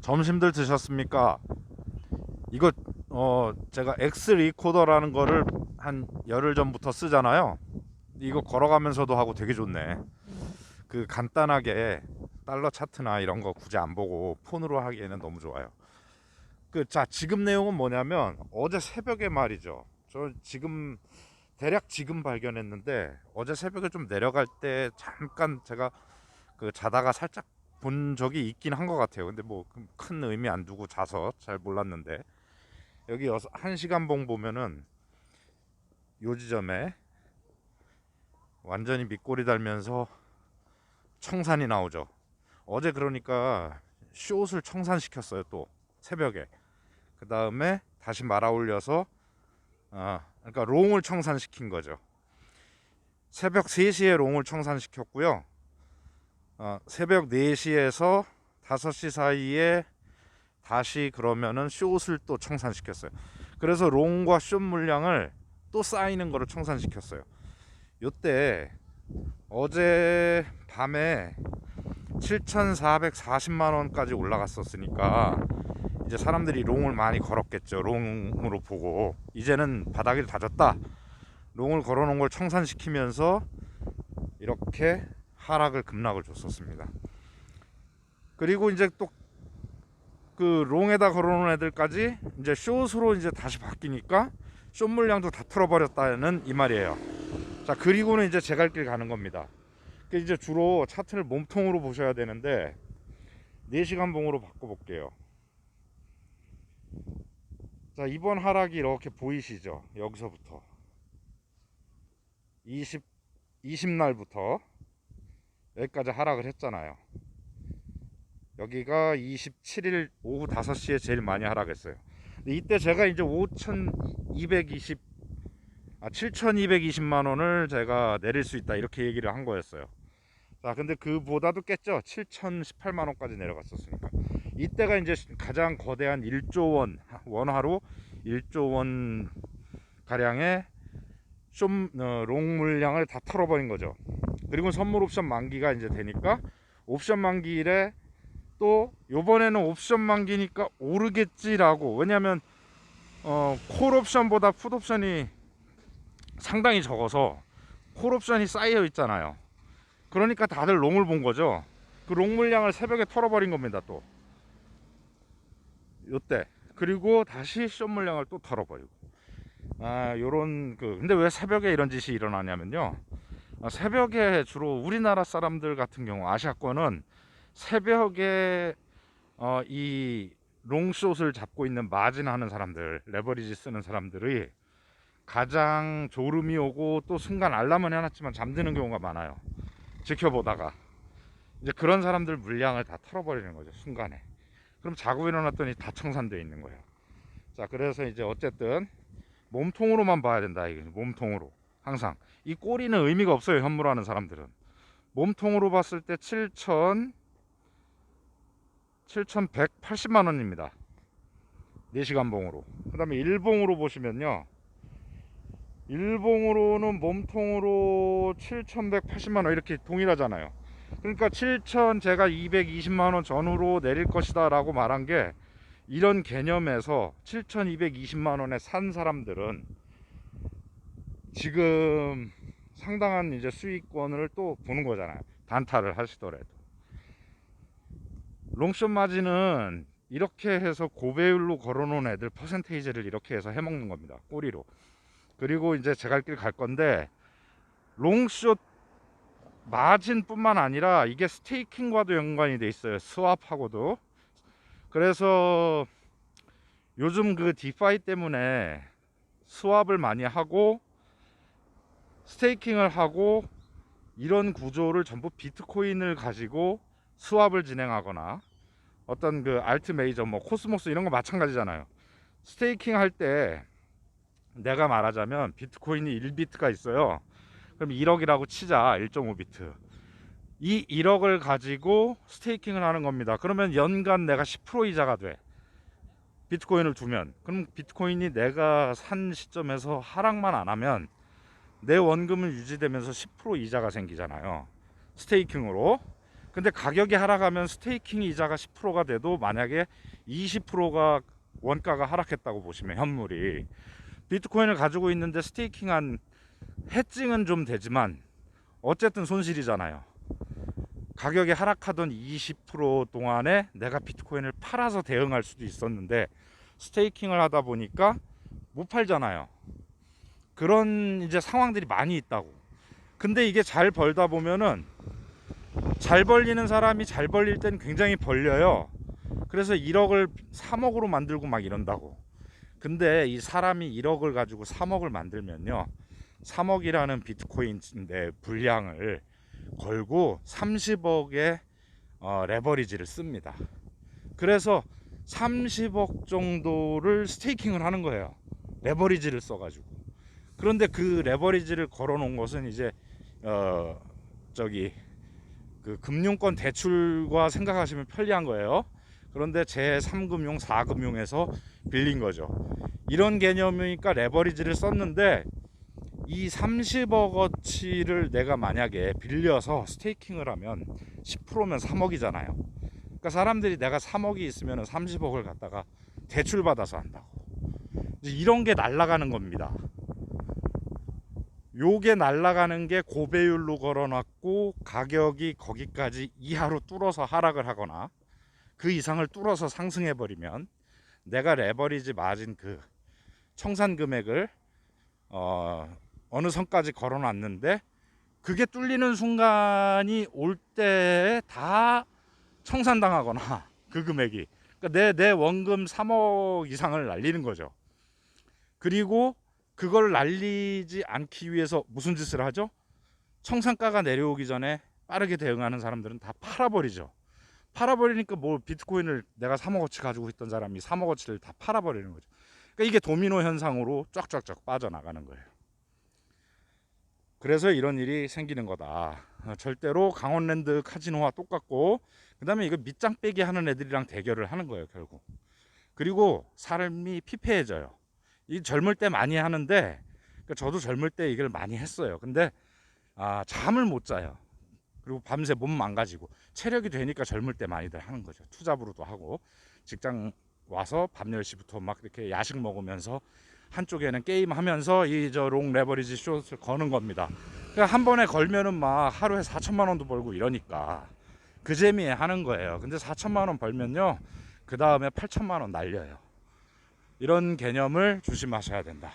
점심들 드셨습니까? 이거 제가 X 리코더라는 거를 한 열흘 전부터 쓰잖아요. 이거 걸어가면서도 하고 되게 좋네. 그 간단하게 달러 차트나 이런 거 굳이 안 보고 폰으로 하기에는 너무 좋아요. 지금 내용은 뭐냐면 어제 새벽에 말이죠. 저 지금 대략 지금 발견했는데 어제 새벽에 좀 내려갈 때 잠깐 제가 자다가 살짝 본 적이 있긴 한 것 같아요. 근데 뭐 큰 의미 안 두고 자서 잘 몰랐는데 여기 1시간 봉 보면은 요 지점에 완전히 밑골이 달면서 청산이 나오죠. 어제 그러니까 숏을 청산시켰어요. 또 새벽에 그 다음에 다시 말아 올려서 그러니까 롱을 청산시킨 거죠. 새벽 3시에 롱을 청산시켰고요. 새벽 4시에서 5시 사이에 다시 그러면은 숏을 또 청산시켰어요. 그래서 롱과 숏 물량을 또 쌓이는 거를 청산시켰어요. 요때 어제 밤에 7,440만 원까지 올라갔었으니까 이제 사람들이 롱을 많이 걸었겠죠. 롱으로 보고 이제는 바닥이 다졌다. 롱을 걸어놓은 걸 청산시키면서 이렇게 하락을 급락을 줬었습니다. 그리고 이제 또 그 롱에다 걸어놓은 애들까지 이제 숏으로 이제 다시 바뀌니까 숏 물량도 다 털어버렸다는 이 말이에요. 자, 그리고는 이제 제 갈 길 가는 겁니다. 이제 주로 차트를 몸통으로 보셔야 되는데 4시간 봉으로 바꿔볼게요. 자, 이번 하락이 이렇게 보이시죠? 여기서부터 20날부터 여기까지 하락을 했잖아요. 여기가 27일 오후 5시에 제일 많이 하락했어요. 근데 이때 제가 이제 7,220만 원을 제가 내릴 수 있다 이렇게 얘기를 한 거였어요. 자, 근데 그보다도 깼죠. 7,018만 원까지 내려갔었으니까. 이때가 이제 가장 거대한 1조 원 원화로 1조 원 가량의 롱 물량을 다 털어버린 거죠. 그리고 선물 옵션 만기가 이제 되니까 옵션 만기일에 또 요번에는 옵션 만기니까 오르겠지라고. 왜냐면 콜 옵션보다 풋 옵션이 상당히 적어서 콜 옵션이 쌓여 있잖아요. 그러니까 다들 롱을 본 거죠. 그 롱 물량을 새벽에 털어버린 겁니다. 또 요때 그리고 다시 숏 물량을 또 털어버리고 요런 근데 왜 새벽에 이런 짓이 일어나냐면요. 새벽에 주로 우리나라 사람들 같은 경우 아시아권은 새벽에 이 롱숏을 잡고 있는 마진 하는 사람들, 레버리지 쓰는 사람들이 가장 졸음이 오고 또 순간 알람은 해놨지만 잠드는 경우가 많아요. 지켜보다가 이제 그런 사람들 물량을 다 털어버리는 거죠, 순간에. 그럼 자고 일어났더니 다 청산되어 있는 거예요. 자, 그래서 이제 어쨌든 몸통으로만 봐야 된다. 이게 몸통으로 항상 이 꼬리는 의미가 없어요. 현물하는 사람들은 몸통으로 봤을 때 7,180만 원입니다. 4시간 봉으로. 그 다음에 일봉으로 보시면요, 일봉으로는 몸통으로 7,180만 원 이렇게 동일하잖아요. 그러니까 7천 제가 220만 원 전후로 내릴 것이다 라고 말한 게, 이런 개념에서 7,220만 원에 산 사람들은 지금 상당한 이제 수익권을 또 보는 거잖아요. 단타를 하시더라도. 롱숏 마진은 이렇게 해서 고배율로 걸어놓은 애들 퍼센테이지를 이렇게 해서 해먹는 겁니다. 꼬리로. 그리고 이제 제 갈 길 갈 건데, 롱숏 마진 뿐만 아니라 이게 스테이킹과도 연관이 돼 있어요. 스왑하고도. 그래서 요즘 그 디파이 때문에 스왑을 많이 하고 스테이킹을 하고 이런 구조를 전부 비트코인을 가지고 스왑을 진행하거나, 어떤 그 알트 메이저 뭐 코스모스 이런 거 마찬가지잖아요. 스테이킹 할 때 내가 말하자면 비트코인이 1비트가 있어요. 그럼 1억이라고 치자. 1.5비트. 이 1억을 가지고 스테이킹을 하는 겁니다. 그러면 연간 내가 10% 이자가 돼. 비트코인을 두면. 그럼 비트코인이 내가 산 시점에서 하락만 안 하면 내 원금은 유지되면서 10% 이자가 생기잖아요. 스테이킹으로. 근데 가격이 하락하면 스테이킹 이자가 10%가 돼도 만약에 20%가 원가가 하락했다고 보시면 현물이 비트코인을 가지고 있는데 스테이킹한 해칭은 좀 되지만 어쨌든 손실이잖아요. 가격이 하락하던 20% 동안에 내가 비트코인을 팔아서 대응할 수도 있었는데 스테이킹을 하다 보니까 못 팔잖아요. 그런 이제 상황들이 많이 있다고. 근데 이게 잘 벌다 보면은 잘 벌리는 사람이 잘 벌릴 땐 굉장히 벌려요. 그래서 1억을 3억으로 만들고 막 이런다고. 근데 이 사람이 1억을 가지고 3억을 만들면요, 3억이라는 비트코인의 분량을 걸고 30억의 레버리지를 씁니다. 그래서 30억 정도를 스테이킹을 하는 거예요. 레버리지를 써가지고. 그런데 그 레버리지를 걸어 놓은 것은 이제 저기 그 금융권 대출과 생각하시면 편리한 거예요. 그런데 제3금융, 4금융에서 빌린 거죠. 이런 개념이니까 레버리지를 썼는데 이 30억어치를 내가 만약에 빌려서 스테이킹을 하면 10%면 3억이잖아요. 그러니까 사람들이 내가 3억이 있으면 30억을 갖다가 대출 받아서 한다고. 이런 게 날아가는 겁니다. 요게 날아가는 게 고배율로 걸어놨고 가격이 거기까지 이하로 뚫어서 하락을 하거나 그 이상을 뚫어서 상승해 버리면 내가 레버리지 마진 그 청산 금액을 어느 선까지 걸어놨는데 그게 뚫리는 순간이 올 때 다 청산당하거나 그 금액이, 그러니까 내 원금 3억 이상을 날리는 거죠. 그리고 그걸 날리지 않기 위해서 무슨 짓을 하죠? 청산가가 내려오기 전에 빠르게 대응하는 사람들은 다 팔아버리죠. 팔아버리니까 뭐 비트코인을 내가 3억어치 가지고 있던 사람이 3억어치를 다 팔아버리는 거죠. 그러니까 이게 도미노 현상으로 쫙쫙쫙 빠져나가는 거예요. 그래서 이런 일이 생기는 거다. 절대로 강원랜드 카지노와 똑같고, 그 다음에 이거 밑장 빼기 하는 애들이랑 대결을 하는 거예요 결국. 그리고 사람이 피폐해져요. 이 젊을 때 많이 하는데, 그러니까 저도 젊을 때 이걸 많이 했어요. 근데 잠을 못 자요. 그리고 밤새 몸 망가지고, 체력이 되니까 젊을 때 많이들 하는 거죠. 투잡으로도 하고, 직장 와서 밤 10시부터 막 이렇게 야식 먹으면서 한쪽에는 게임 하면서 이 저 롱 레버리지 숏을 거는 겁니다. 그러니까 한 번에 걸면은 막 하루에 4천만 원도 벌고 이러니까 그 재미에 하는 거예요. 근데 4천만 원 벌면요, 그 다음에 8천만 원 날려요. 이런 개념을 조심하셔야 된다.